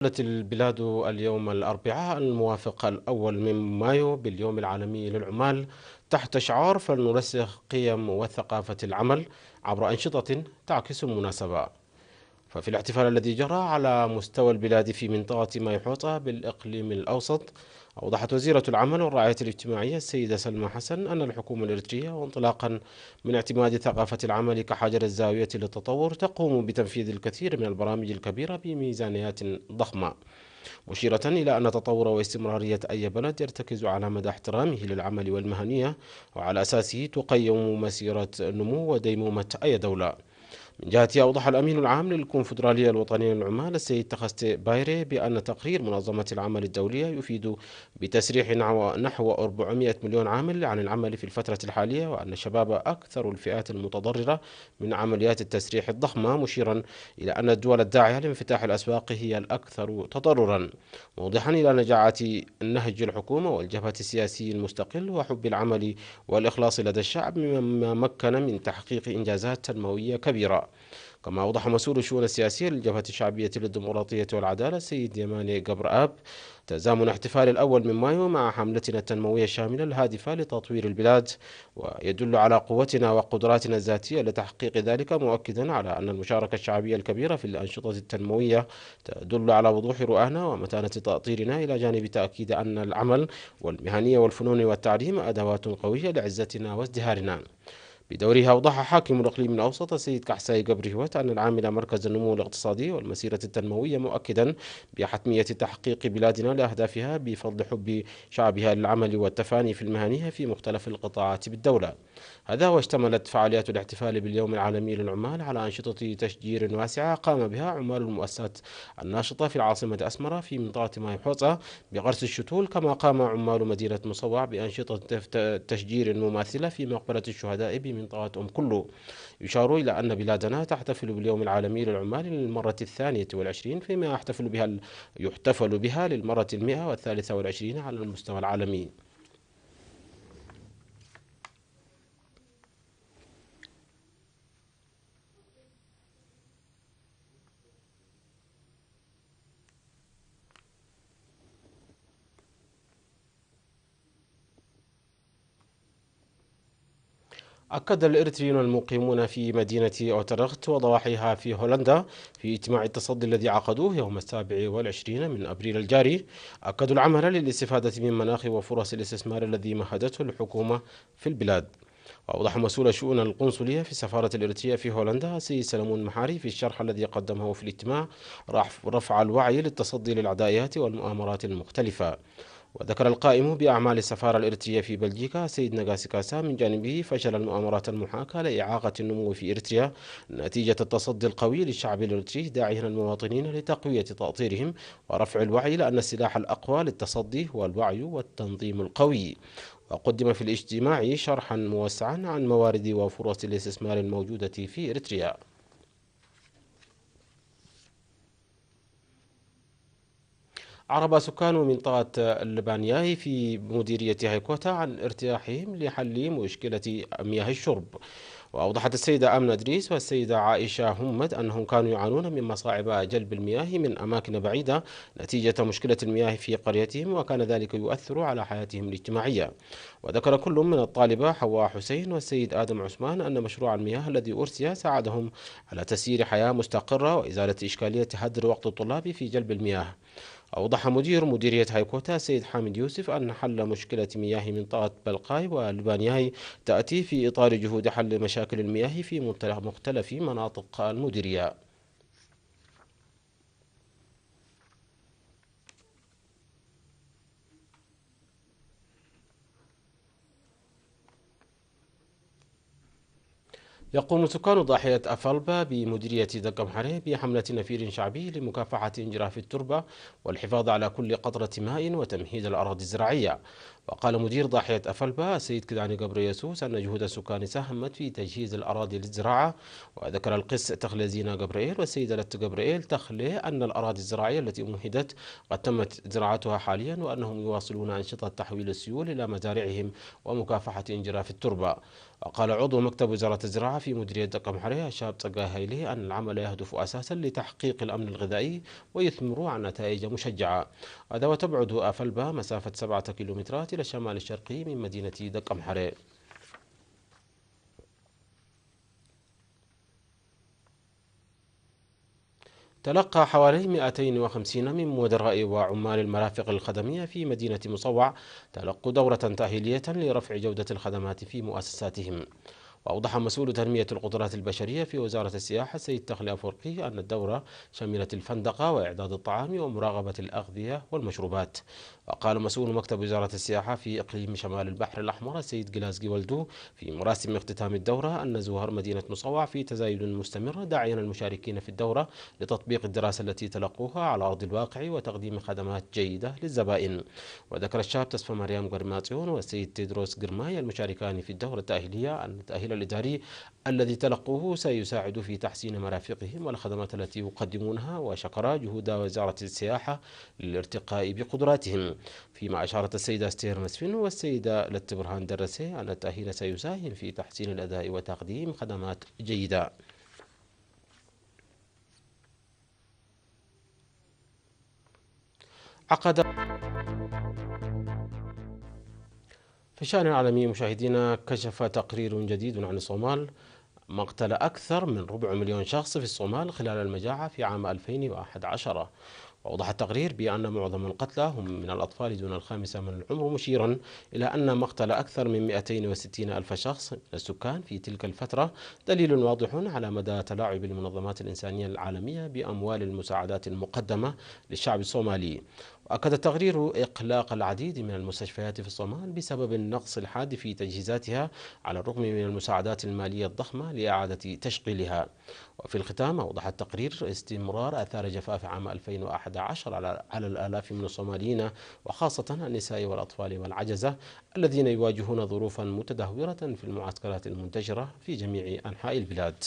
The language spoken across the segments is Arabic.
بدأت البلاد اليوم الأربعاء الموافق الأول من مايو باليوم العالمي للعمال تحت شعار فلنرسخ قيم وثقافة العمل عبر أنشطة تعكس المناسبة. ففي الاحتفال الذي جرى على مستوى البلاد في منطقة مايحوطة بالإقليم الأوسط، أوضحت وزيرة العمل والرعاية الاجتماعية السيدة سلمى حسن أن الحكومة الإريترية وانطلاقا من اعتماد ثقافة العمل كحجر الزاوية للتطور تقوم بتنفيذ الكثير من البرامج الكبيرة بميزانيات ضخمة، مشيرة إلى أن تطور واستمرارية أي بلد يرتكز على مدى احترامه للعمل والمهنية، وعلى أساسه تقيم مسيرة نمو وديمومة أي دولة. من جهته أوضح الأمين العام للكونفدرالية الوطنية للعمال السيد تخست بايري بأن تقرير منظمة العمل الدولية يفيد بتسريح نحو 400 مليون عامل عن العمل في الفترة الحالية، وأن الشباب أكثر الفئات المتضررة من عمليات التسريح الضخمة، مشيرا إلى أن الدول الداعية لانفتاح الأسواق هي الأكثر تضررا، موضحا إلى نجاعة نهج الحكومة والجبهة السياسي المستقل وحب العمل والإخلاص لدى الشعب مما مكن من تحقيق إنجازات تنموية كبيرة. كما أوضح مسؤول الشؤون السياسية للجبهة الشعبية للديمقراطية والعدالة السيد يماني قبر آب تزامن احتفال الأول من مايو مع حملتنا التنموية الشاملة الهادفة لتطوير البلاد، ويدل على قوتنا وقدراتنا الذاتية لتحقيق ذلك، مؤكدا على أن المشاركة الشعبية الكبيرة في الأنشطة التنموية تدل على وضوح رؤانا ومتانة تأطيرنا، إلى جانب تأكيد أن العمل والمهنية والفنون والتعليم أدوات قوية لعزتنا وازدهارنا. بدوره أوضح حاكم الإقليم الأوسط السيد كحساي قبري هوت أن العامل مركز النمو الاقتصادي والمسيرة التنموية، مؤكدا بحتمية تحقيق بلادنا لأهدافها بفضل حب شعبها للعمل والتفاني في المهنية في مختلف القطاعات بالدولة. هذا واشتملت فعاليات الاحتفال باليوم العالمي للعمال على أنشطة تشجير واسعة قام بها عمال المؤسسات الناشطة في العاصمة أسمرة في منطقة مايحوطة بغرس الشتول، كما قام عمال مدينة مصوع بأنشطة تشجير مماثلة في مقبرة الشهداء بمنطقة أم كلو. يشار إلى أن بلادنا تحتفل باليوم العالمي للعمال للمرة 22، فيما يحتفل بها للمرة 123 على المستوى العالمي. أكد الإريتريون المقيمون في مدينة أوترغت وضواحيها في هولندا في اجتماع التصدي الذي عقدوه يوم 27 من أبريل الجاري، أكدوا العمل للاستفادة من مناخ وفرص الاستثمار الذي مهدته الحكومة في البلاد. وأوضح مسؤول الشؤون القنصلية في السفارة الإريترية في هولندا السيد سلمون محاري في الشرح الذي قدمه في الاجتماع رفع الوعي للتصدي للعدائيات والمؤامرات المختلفة. وذكر القائم بأعمال السفارة الإريترية في بلجيكا سيد نغاسي كاسا من جانبه فشل المؤامرات المحاكاة لإعاقة النمو في إريتريا نتيجة التصدي القوي للشعب الإريتري، داعيا المواطنين لتقوية تأطيرهم ورفع الوعي لأن السلاح الأقوى للتصدي هو الوعي والتنظيم القوي. وقدم في الاجتماع شرحا موسعا عن موارد وفرص الاستثمار الموجودة في إريتريا. أعرب سكان منطقة اللبانياي في مديرية هيكوتا عن ارتياحهم لحل مشكلة مياه الشرب. وأوضحت السيدة آمنة إدريس والسيدة عائشة همد أنهم كانوا يعانون من مصاعب جلب المياه من أماكن بعيدة نتيجة مشكلة المياه في قريتهم، وكان ذلك يؤثر على حياتهم الاجتماعية. وذكر كل من الطالبة حواء حسين والسيد آدم عثمان أن مشروع المياه الذي أرسي ساعدهم على تسيير حياة مستقرة وإزالة إشكالية هدر وقت الطلاب في جلب المياه. أوضح مدير مديرية هايكوتا السيد حامد يوسف أن حل مشكلة مياه منطقة بلقاي والبانياي تأتي في إطار جهود حل مشاكل المياه في مختلف مناطق المديرية. يقوم سكان ضاحية أفلبا بمديرية دقم حري بحملة نفير شعبي لمكافحة انجراف التربة والحفاظ على كل قطرة ماء وتمهيد الأراضي الزراعية. وقال مدير ضاحية أفلبا السيد كداني قبريسوس أن جهود السكان ساهمت في تجهيز الأراضي للزراعة. وذكر القس تخلي زينة قبريل والسيدة لت قبريل تخلي أن الأراضي الزراعية التي مهدت قد تمت زراعتها حاليا، وأنهم يواصلون أنشطة تحويل السيول إلى مزارعهم ومكافحة انجراف التربة. وقال عضو مكتب وزارة الزراعة في مديرية دقم حريه الشاب تقا هيلي أن العمل يهدف أساسا لتحقيق الأمن الغذائي ويثمر عن نتائج مشجعة. هذا وتبعد أفلبا مسافة 7 كيلومترات إلى الشمال الشرقي من مدينة دقم حريه. تلقى حوالي 250 من مدراء وعمال المرافق الخدمية في مدينة مصوع تلقوا دورة تأهيلية لرفع جودة الخدمات في مؤسساتهم. وأوضح مسؤول تنمية القدرات البشرية في وزارة السياحة السيد تخلي أفورقي أن الدورة شملت الفندقة وإعداد الطعام ومراقبة الأغذية والمشروبات. وقال مسؤول مكتب وزارة السياحة في إقليم شمال البحر الأحمر السيد جلاسجي ولدو في مراسم اختتام الدورة أن زوار مدينة مصوع في تزايد مستمر، داعيا المشاركين في الدورة لتطبيق الدراسة التي تلقوها على أرض الواقع وتقديم خدمات جيدة للزبائن. وذكر الشاب تصفى مريم قرماتيون والسيد تيدروس قرماي المشاركان في الدورة التأهيلية أن التأهيل الإداري الذي تلقوه سيساعد في تحسين مرافقهم والخدمات التي يقدمونها. وشكر جهود وزارة السياحة للارتقاء بقدراتهم. فيما أشارت السيدة استير مسفن والسيدة لت برهان درسي أن التأهيل سيساهم في تحسين الأداء وتقديم خدمات جيدة. عقد في الشأن العالمي مشاهدينا، كشف تقرير جديد عن الصومال مقتل أكثر من 4 مليون شخص في الصومال خلال المجاعة في عام 2011. وأوضح التقرير بأن معظم القتلى هم من الأطفال دون ال5 من العمر، مشيرا إلى أن مقتل أكثر من 260 ألف شخص من السكان في تلك الفترة دليل واضح على مدى تلاعب المنظمات الإنسانية العالمية بأموال المساعدات المقدمة للشعب الصومالي. وأكد التقرير إقلاق العديد من المستشفيات في الصومال بسبب النقص الحاد في تجهيزاتها على الرغم من المساعدات المالية الضخمة لإعادة تشغيلها. وفي الختام أوضح التقرير استمرار آثار جفاف عام 2011 على الآلاف من الصوماليين وخاصة النساء والأطفال والعجزة الذين يواجهون ظروفا متدهورة في المعسكرات المنتشرة في جميع أنحاء البلاد.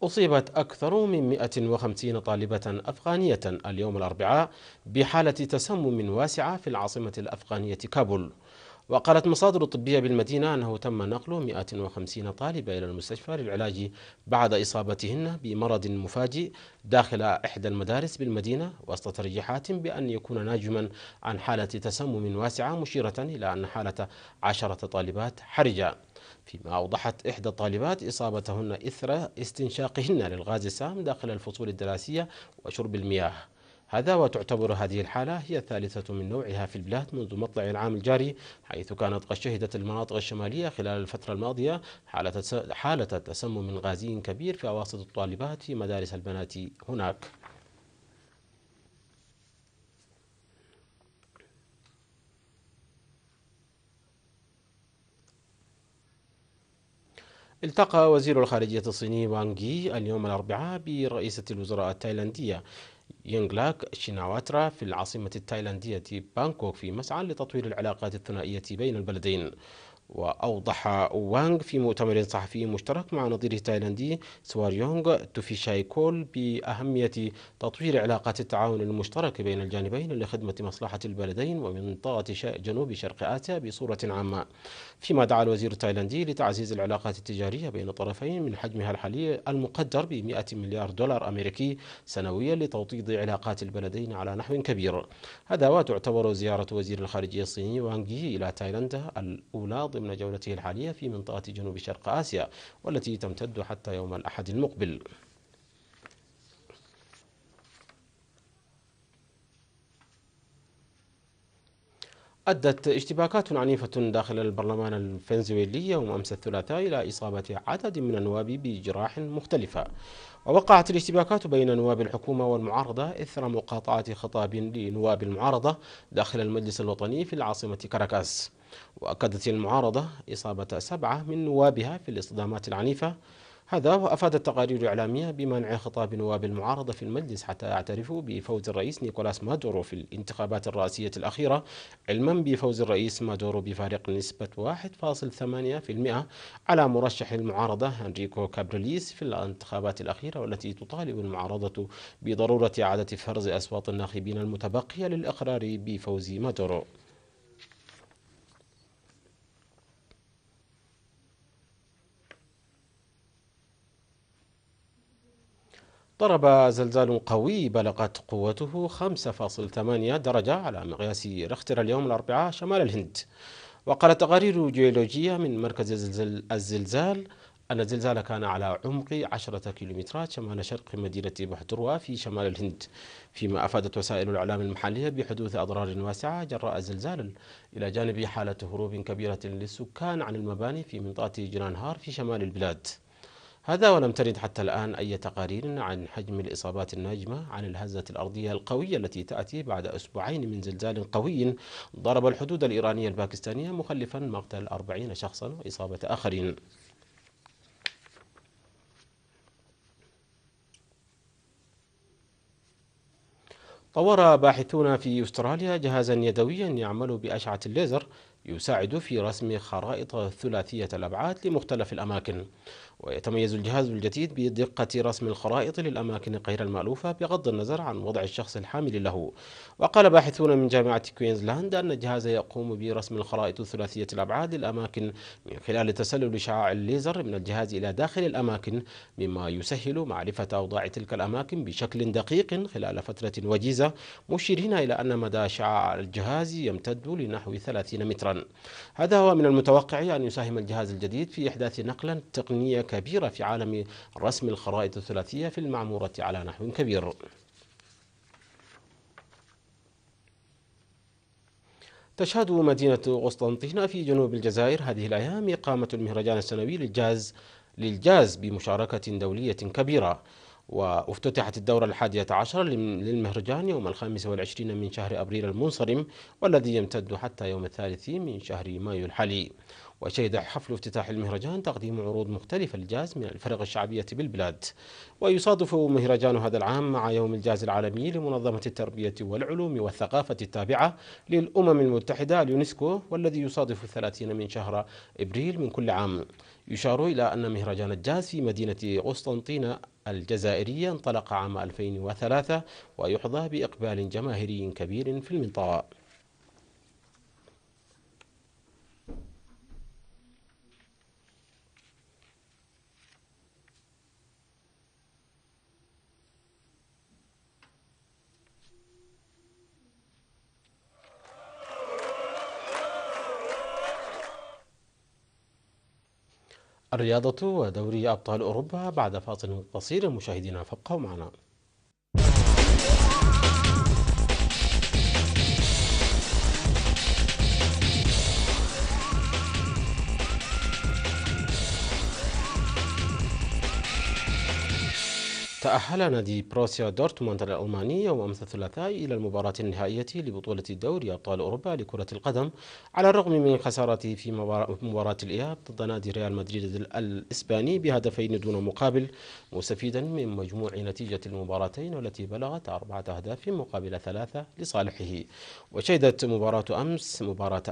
أصيبت أكثر من 150 طالبة أفغانية اليوم الأربعاء بحالة تسمم واسعة في العاصمة الأفغانية كابول. وقالت مصادر طبية بالمدينة أنه تم نقل 150 طالبة إلى المستشفى للعلاج بعد إصابتهن بمرض مفاجئ داخل إحدى المدارس بالمدينة، وسط ترجيحات بأن يكون ناجما عن حالة تسمم واسعة، مشيرة إلى أن حالة 10 طالبات حرجة. فيما أوضحت إحدى الطالبات إصابتهن إثر استنشاقهن للغاز السام داخل الفصول الدراسية وشرب المياه. هذا وتعتبر هذه الحالة هي الثالثة من نوعها في البلاد منذ مطلع العام الجاري، حيث كانت قد شهدت المناطق الشمالية خلال الفترة الماضية حالة تسمم غازي كبير في أواسط الطالبات في مدارس البنات هناك. التقى وزير الخارجية الصيني وانغ يي اليوم الأربعاء برئيسة الوزراء التايلاندية ينغلاك شيناواترا في العاصمة التايلاندية بانكوك في مسعى لتطوير العلاقات الثنائية بين البلدين. وأوضح وانغ في مؤتمر صحفي مشترك مع نظيره التايلاندي سواريونغ توفيشايكول بأهمية تطوير علاقات التعاون المشترك بين الجانبين لخدمة مصلحة البلدين ومنطقة جنوب شرق آسيا بصورة عامة. فيما دعا الوزير التايلاندي لتعزيز العلاقات التجارية بين الطرفين من حجمها الحالي المقدر ب100 مليار دولار أمريكي سنويا لتوطيد علاقات البلدين على نحو كبير. هذا وتعتبر زيارة وزير الخارجية الصيني وانغ يي إلى تايلاند الأولى ضمن جولته الحالية في منطقة جنوب شرق آسيا، والتي تمتد حتى يوم الأحد المقبل. أدت اشتباكات عنيفة داخل البرلمان الفنزويلي يوم أمس الثلاثاء إلى إصابة عدد من النواب بجراح مختلفة. ووقعت الاشتباكات بين نواب الحكومة والمعارضة إثر مقاطعة خطاب لنواب المعارضة داخل المجلس الوطني في العاصمة كاراكاس. وأكدت المعارضة إصابة 7 من نوابها في الاصطدامات العنيفة. هذا وأفادت تقارير إعلامية بمنع خطاب نواب المعارضة في المجلس حتى يعترفوا بفوز الرئيس نيكولاس مادورو في الانتخابات الرئاسية الأخيرة، علما بفوز الرئيس مادورو بفارق نسبة 1.8% على مرشح المعارضة أنريكو كابريليس في الانتخابات الأخيرة، والتي تطالب المعارضة بضرورة إعادة فرز أصوات الناخبين المتبقية للإقرار بفوز مادورو. ضرب زلزال قوي بلغت قوته 5.8 درجة على مقياس ريختر اليوم الأربعاء شمال الهند. وقالت تقارير جيولوجية من مركز الزلزال أن الزلزال كان على عمق 10 كيلومترات شمال شرق مدينة بحدروة في شمال الهند، فيما أفادت وسائل الإعلام المحلية بحدوث أضرار واسعة جراء الزلزال، إلى جانب حالة هروب كبيرة للسكان عن المباني في منطقة جنانهار في شمال البلاد. هذا ولم ترد حتى الآن أي تقارير عن حجم الإصابات الناجمة عن الهزة الأرضية القوية التي تأتي بعد أسبوعين من زلزال قوي ضرب الحدود الإيرانية الباكستانية، مخلفا مقتل 40 شخصا وإصابة آخرين. طور باحثون في أستراليا جهازا يدويا يعمل بأشعة الليزر يساعد في رسم خرائط ثلاثية الأبعاد لمختلف الأماكن. ويتميز الجهاز الجديد بدقة رسم الخرائط للأماكن غير المألوفة بغض النظر عن وضع الشخص الحامل له. وقال باحثون من جامعة كوينزلاند أن الجهاز يقوم برسم الخرائط ثلاثية الأبعاد للأماكن من خلال تسلل شعاع الليزر من الجهاز إلى داخل الأماكن، مما يسهل معرفة أوضاع تلك الأماكن بشكل دقيق خلال فترة وجيزة، مشيرين إلى أن مدى شعاع الجهاز يمتد لنحو 30 مترا. هذا هو من المتوقع أن يساهم الجهاز الجديد في إحداث نقلة تقنية كبيرة في عالم رسم الخرائط الثلاثية في المعمورة على نحو كبير. تشهد مدينة قسطنطينة في جنوب الجزائر هذه الأيام إقامة المهرجان السنوي للجاز بمشاركة دولية كبيرة. وافتتحت الدورة 11 للمهرجان يوم 25 من شهر أبريل المنصرم، والذي يمتد حتى يوم 3 من شهر مايو الحالي. وشهد حفل افتتاح المهرجان تقديم عروض مختلفة للجاز من الفرق الشعبية بالبلاد. ويصادف مهرجان هذا العام مع يوم الجاز العالمي لمنظمة التربية والعلوم والثقافة التابعة للأمم المتحدة اليونسكو، والذي يصادف 30 من شهر إبريل من كل عام. يشار إلى أن مهرجان الجاز في مدينة قسطنطينة الجزائرية انطلق عام 2003 ويحظى بإقبال جماهيري كبير في المنطقة. الرياضة ودوري أبطال أوروبا بعد فاصل قصير، مشاهدينا فابقوا معنا. تأهل نادي بروسيا دورتموند الألماني يوم أمس الثلاثاء إلى المباراة النهائية لبطولة دوري أبطال أوروبا لكرة القدم، على الرغم من خسارته في مباراة الإياب ضد نادي ريال مدريد الإسباني بهدفين دون مقابل، مستفيدا من مجموع نتيجة المباراتين والتي بلغت 4 أهداف مقابل 3 لصالحه. وشهدت مباراة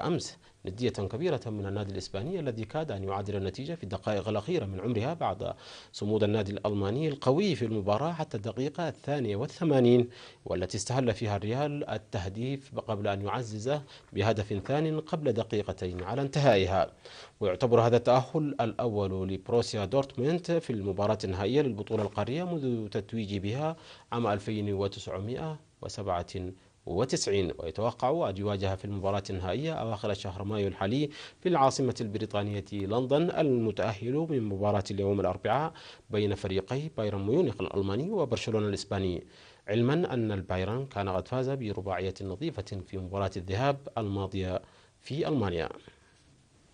أمس ندية كبيرة من النادي الإسباني الذي كاد أن يعادل النتيجة في الدقائق الأخيرة من عمرها بعد صمود النادي الألماني القوي في المباراة حتى الدقيقة 82، والتي استهل فيها الريال التهديف قبل أن يعزز بهدف ثاني قبل دقيقتين على انتهائها. ويعتبر هذا التأهل الأول لبروسيا دورتموند في المباراة النهائية للبطولة القارية منذ تتويج بها عام 1997، ويتوقع أن يواجه في المباراة النهائية أواخر شهر مايو الحالي في العاصمة البريطانية لندن، المتأهل من مباراة اليوم الأربعاء بين فريقي بايرن ميونخ الألماني وبرشلونة الإسباني، علما أن البايرن كان قد فاز برباعية نظيفة في مباراة الذهاب الماضية في ألمانيا.